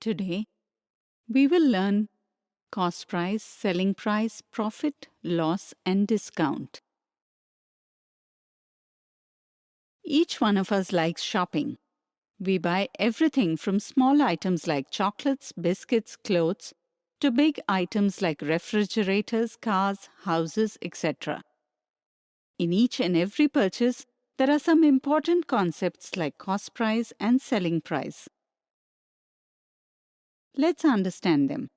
Today, we will learn cost price, selling price, profit, loss, and discount. Each one of us likes shopping. We buy everything from small items like chocolates, biscuits, clothes, to big items like refrigerators, cars, houses, etc. In each and every purchase, there are some important concepts like cost price and selling price. Let's understand them.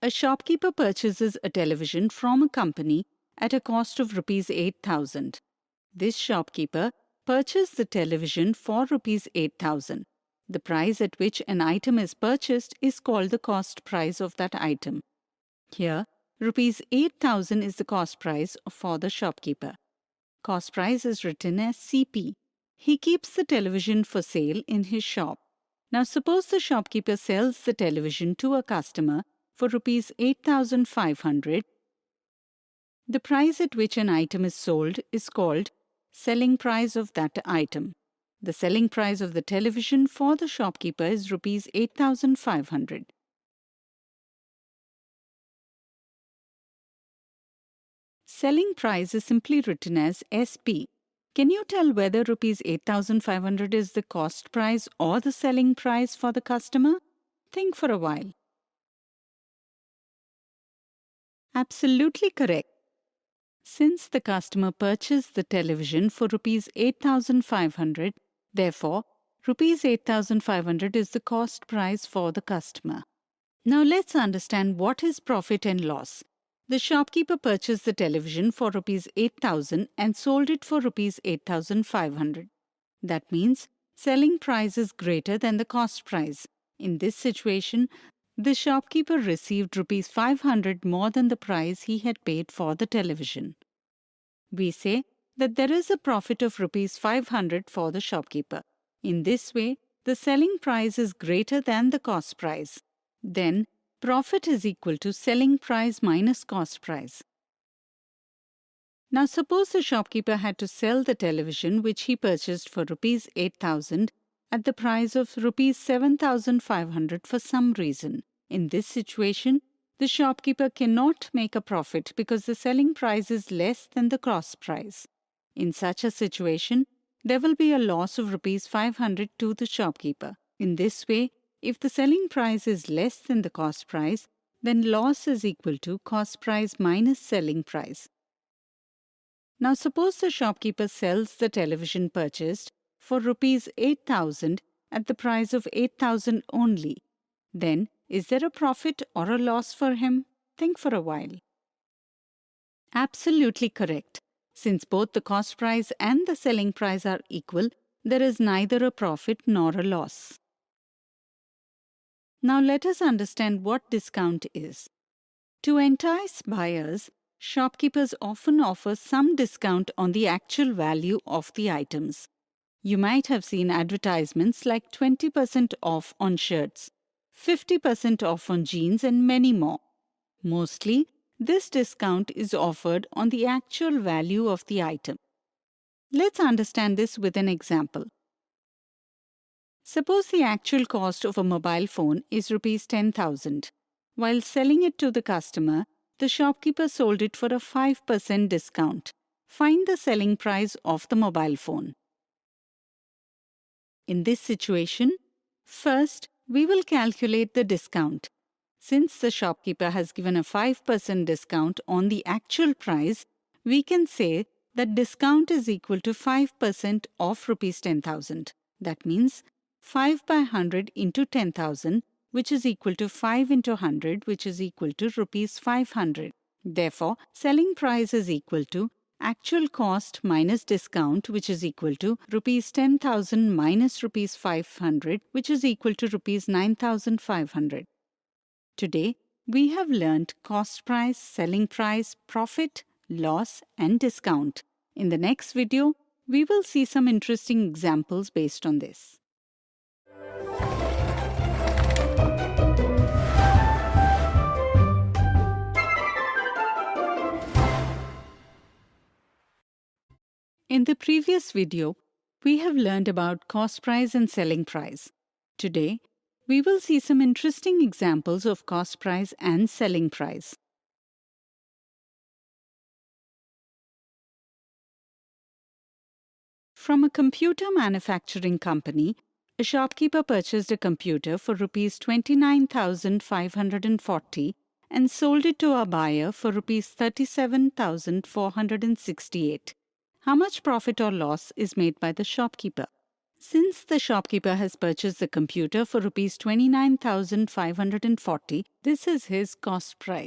A shopkeeper purchases a television from a company at a cost of Rs 8,000. This shopkeeper purchased the television for Rs 8,000. The price at which an item is purchased is called the cost price of that item. Here, Rs 8,000 is the cost price for the shopkeeper. Cost price is written as CP. He keeps the television for sale in his shop. Now suppose the shopkeeper sells the television to a customer for Rs 8,500. The price at which an item is sold is called selling price of that item. The selling price of the television for the shopkeeper is Rs 8,500. Selling price is simply written as SP. Can you tell whether Rs 8,500 is the cost price or the selling price for the customer? Think for a while. Absolutely correct. Since the customer purchased the television for Rs 8,500, therefore, Rs 8,500 is the cost price for the customer. Now let's understand what is profit and loss. The shopkeeper purchased the television for Rs 8,000 and sold it for Rs 8,500. That means selling price is greater than the cost price. In this situation, the shopkeeper received Rs 500 more than the price he had paid for the television. We say that there is a profit of Rs 500 for the shopkeeper. In this way, the selling price is greater than the cost price. Then, profit is equal to selling price minus cost price. Now suppose the shopkeeper had to sell the television which he purchased for Rs 8,000 at the price of Rs 7,500 for some reason. In this situation, the shopkeeper cannot make a profit because the selling price is less than the cost price. In such a situation, there will be a loss of Rs 500 to the shopkeeper. In this way, if the selling price is less than the cost price, then loss is equal to cost price minus selling price. Now suppose the shopkeeper sells the television purchased for Rs 8,000 at the price of 8,000 only. Then, is there a profit or a loss for him? Think for a while. Absolutely correct. Since both the cost price and the selling price are equal, there is neither a profit nor a loss. Now let us understand what discount is. To entice buyers, shopkeepers often offer some discount on the actual value of the items. You might have seen advertisements like 20% off on shirts, 50% off on jeans, and many more. Mostly, this discount is offered on the actual value of the item. Let's understand this with an example. Suppose the actual cost of a mobile phone is Rs 10,000. While selling it to the customer, the shopkeeper sold it for a 5% discount. Find the selling price of the mobile phone. In this situation, first, we will calculate the discount. Since the shopkeeper has given a 5% discount on the actual price, we can say that discount is equal to 5% of Rs 10,000. That means 5 by 100 into 10,000, which is equal to 5 into 100, which is equal to Rs 500. Therefore, selling price is equal to actual cost minus discount, which is equal to Rs 10,000 minus Rs 500, which is equal to Rs 9,500. Today, we have learned cost price, selling price, profit, loss, and discount. In the next video, we will see some interesting examples based on this. In the previous video, we have learned about cost price and selling price. Today, we will see some interesting examples of cost price and selling price. From a computer manufacturing company, a shopkeeper purchased a computer for rupees 29,540 and sold it to a buyer for rupees 37,468. How much profit or loss is made by the shopkeeper? Since the shopkeeper has purchased the computer for rupees 29,540, this is his cost price.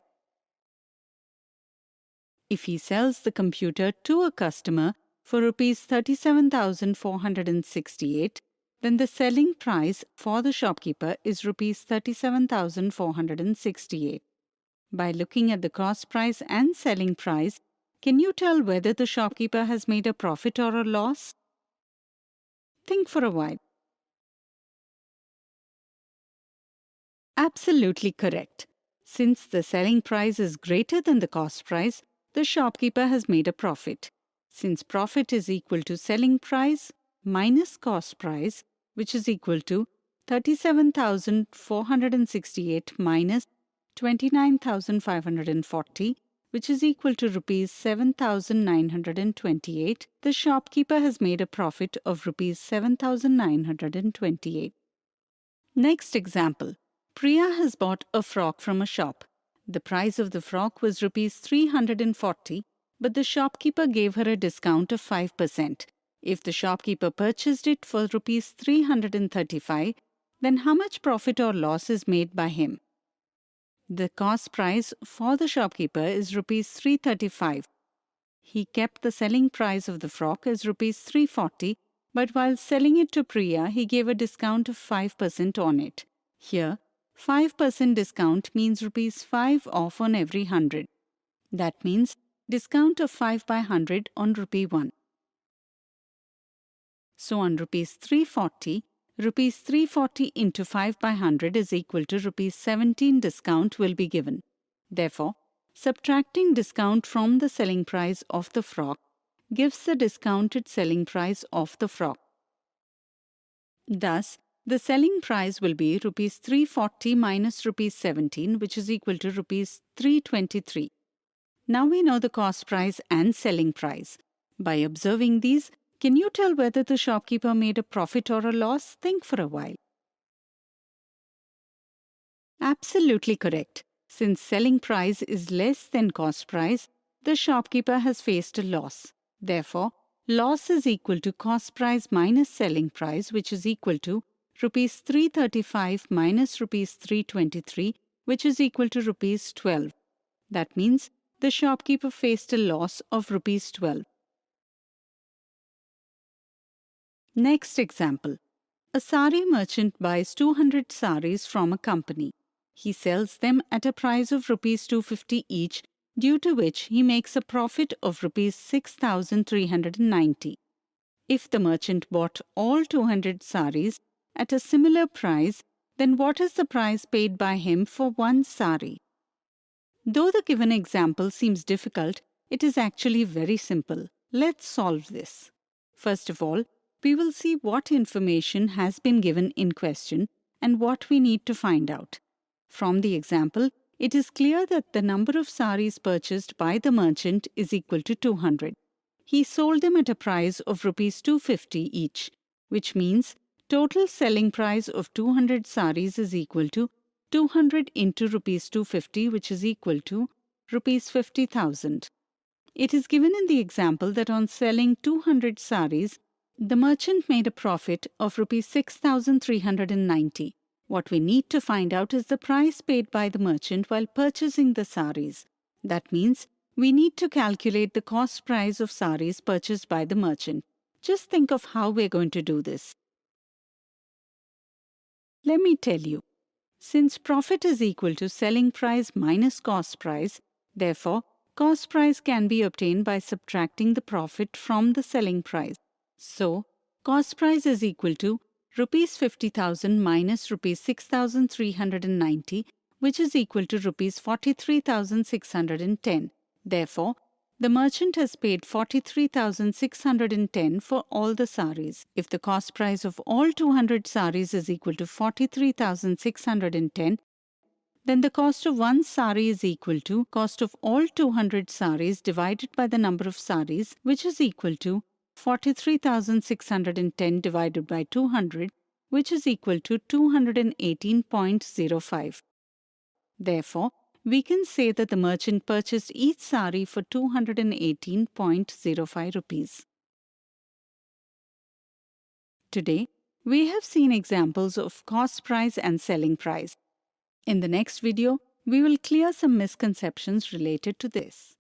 If he sells the computer to a customer for rupees 37,468, then the selling price for the shopkeeper is rupees 37,468. By looking at the cost price and selling price, can you tell whether the shopkeeper has made a profit or a loss? Think for a while. Absolutely correct. Since the selling price is greater than the cost price, the shopkeeper has made a profit. Since profit is equal to selling price minus cost price, which is equal to 37,468 minus 29,540, which is equal to rupees 7,928, the shopkeeper has made a profit of rupees 7,928. Next example. Priya has bought a frock from a shop. The price of the frock was rupees 340, but the shopkeeper gave her a discount of 5%. If the shopkeeper purchased it for rupees 335, then how much profit or loss is made by him? The cost price for the shopkeeper is rupees 335. He kept the selling price of the frock as rupees 340, but while selling it to Priya, he gave a discount of 5% on it. Here, 5% discount means rupees 5 off on every 100. That means discount of 5 by 100 on rupee 1. So on rupees 340 into 5 by 100 is equal to rupees 17 discount will be given. Therefore, subtracting discount from the selling price of the frock gives the discounted selling price of the frock. Thus, the selling price will be rupees 340 minus rupees 17, which is equal to rupees 323. Now we know the cost price and selling price. By observing these, can you tell whether the shopkeeper made a profit or a loss? Think for a while. Absolutely correct. Since selling price is less than cost price, the shopkeeper has faced a loss. Therefore, loss is equal to cost price minus selling price, which is equal to rupees 335 minus rupees 323, which is equal to rupees 12. That means the shopkeeper faced a loss of rupees 12. Next example. A sari merchant buys 200 saris from a company. He sells them at a price of rupees 250 each, due to which he makes a profit of rupees 6,390. If the merchant bought all 200 saris at a similar price, then what is the price paid by him for one sari? Though the given example seems difficult, it is actually very simple. Let's solve this. First of all, we will see what information has been given in question and what we need to find out. From the example, it is clear that the number of saris purchased by the merchant is equal to 200. He sold them at a price of rupees 250 each, which means total selling price of 200 saris is equal to 200 into rupees 250, which is equal to rupees 50,000. It is given in the example that on selling 200 saris, the merchant made a profit of rupees 6,390. What we need to find out is the price paid by the merchant while purchasing the saris. That means we need to calculate the cost price of saris purchased by the merchant. Just think of how we're going to do this. Let me tell you. Since profit is equal to selling price minus cost price, therefore, cost price can be obtained by subtracting the profit from the selling price. So, cost price is equal to rupees 50,000 minus rupees 6,390, which is equal to rupees 43,610. Therefore, The merchant has paid 43,610 for all the saris. If the cost price of all 200 saris is equal to 43,610, then the cost of one sari is equal to cost of all 200 saris divided by the number of saris, which is equal to 43,610 divided by 200, which is equal to 218.05. Therefore, we can say that the merchant purchased each sari for 218.05 rupees. Today, we have seen examples of cost price and selling price. In the next video, we will clear some misconceptions related to this.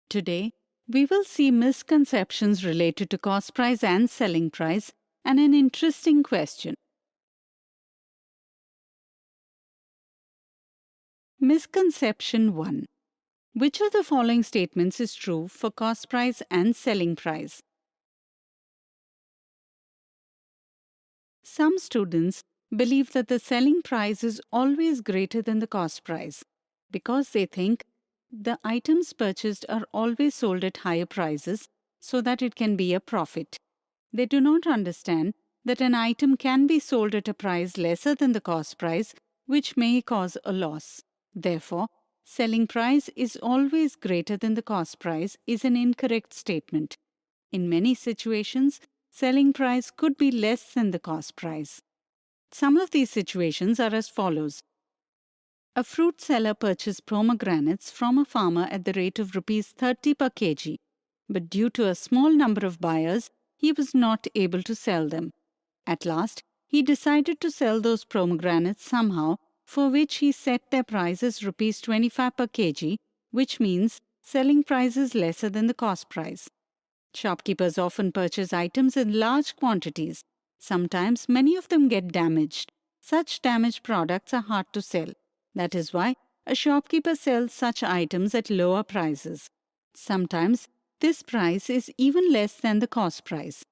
Today, we will see misconceptions related to cost price and selling price and an interesting question. Misconception 1. Which of the following statements is true for cost price and selling price? Some students believe that the selling price is always greater than the cost price because they think the items purchased are always sold at higher prices so that it can be a profit. They do not understand that an item can be sold at a price lesser than the cost price, which may cause a loss. Therefore, selling price is always greater than the cost price is an incorrect statement. In many situations, selling price could be less than the cost price. Some of these situations are as follows. A fruit seller purchased pomegranates from a farmer at the rate of rupees 30 per kg, but due to a small number of buyers, he was not able to sell them. At last, he decided to sell those pomegranates somehow, for which he set their price as rupees 25 per kg, which means selling price is lesser than the cost price. Shopkeepers often purchase items in large quantities. Sometimes many of them get damaged. Such damaged products are hard to sell. That is why a shopkeeper sells such items at lower prices. Sometimes this price is even less than the cost price.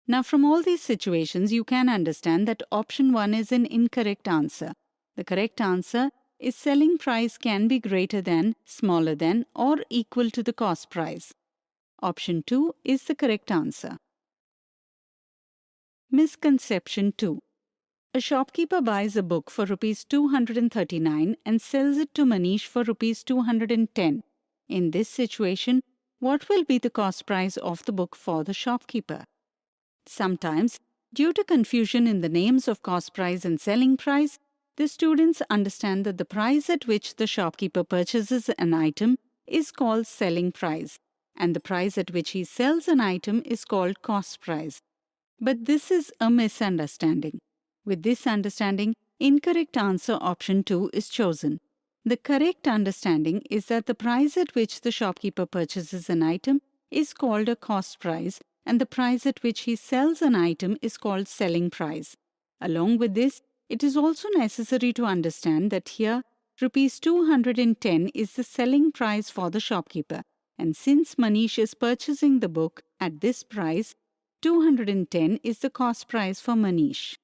Now, from all these situations, you can understand that option 1 is an incorrect answer. The correct answer is selling price can be greater than, smaller than, or equal to the cost price. Option 2 is the correct answer. Misconception 2. A shopkeeper buys a book for rupees 239 and sells it to Manish for rupees 210. In this situation, what will be the cost price of the book for the shopkeeper? Sometimes, due to confusion in the names of cost price and selling price, the students understand that the price at which the shopkeeper purchases an item is called selling price, and the price at which he sells an item is called cost price. But this is a misunderstanding. With this understanding, incorrect answer option 2 is chosen. The correct understanding is that the price at which the shopkeeper purchases an item is called a cost price, and the price at which he sells an item is called selling price. Along with this, it is also necessary to understand that here rupees 210 is the selling price for the shopkeeper, and since Manish is purchasing the book at this price, 210 is the cost price for Manish.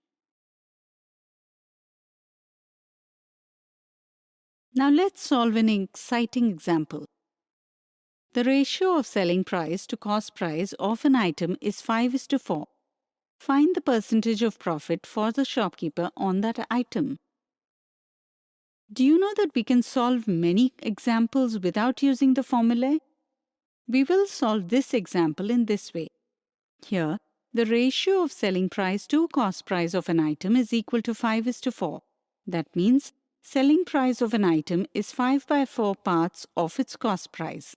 Now let's solve an exciting example. The ratio of selling price to cost price of an item is 5:4. Find the percentage of profit for the shopkeeper on that item. Do you know that we can solve many examples without using the formulae? We will solve this example in this way. Here, the ratio of selling price to cost price of an item is equal to 5:4. That means selling price of an item is 5/4 parts of its cost price.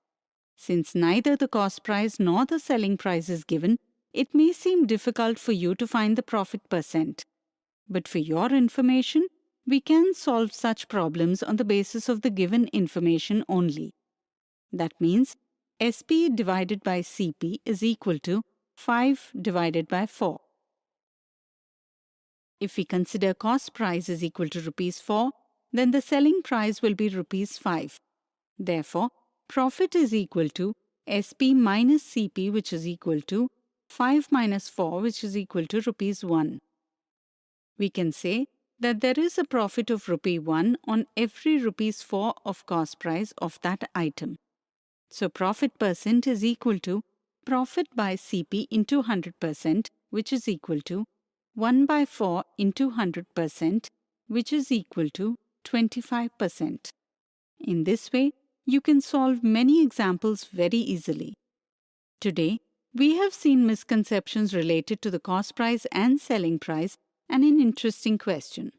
Since neither the cost price nor the selling price is given, it may seem difficult for you to find the profit percent. But for your information, we can solve such problems on the basis of the given information only. That means SP divided by CP is equal to 5 divided by 4. If we consider cost price is equal to rupees 4, then the selling price will be rupees 5. Therefore, profit is equal to SP minus CP, which is equal to 5 minus 4, which is equal to rupees 1. We can say that there is a profit of rupee 1 on every rupees 4 of cost price of that item. So profit percent is equal to profit by CP into 100%, which is equal to 1 by 4 into 100%, which is equal to 25%. In this way, you can solve many examples very easily. Today, we have seen misconceptions related to the cost price and selling price and an interesting question.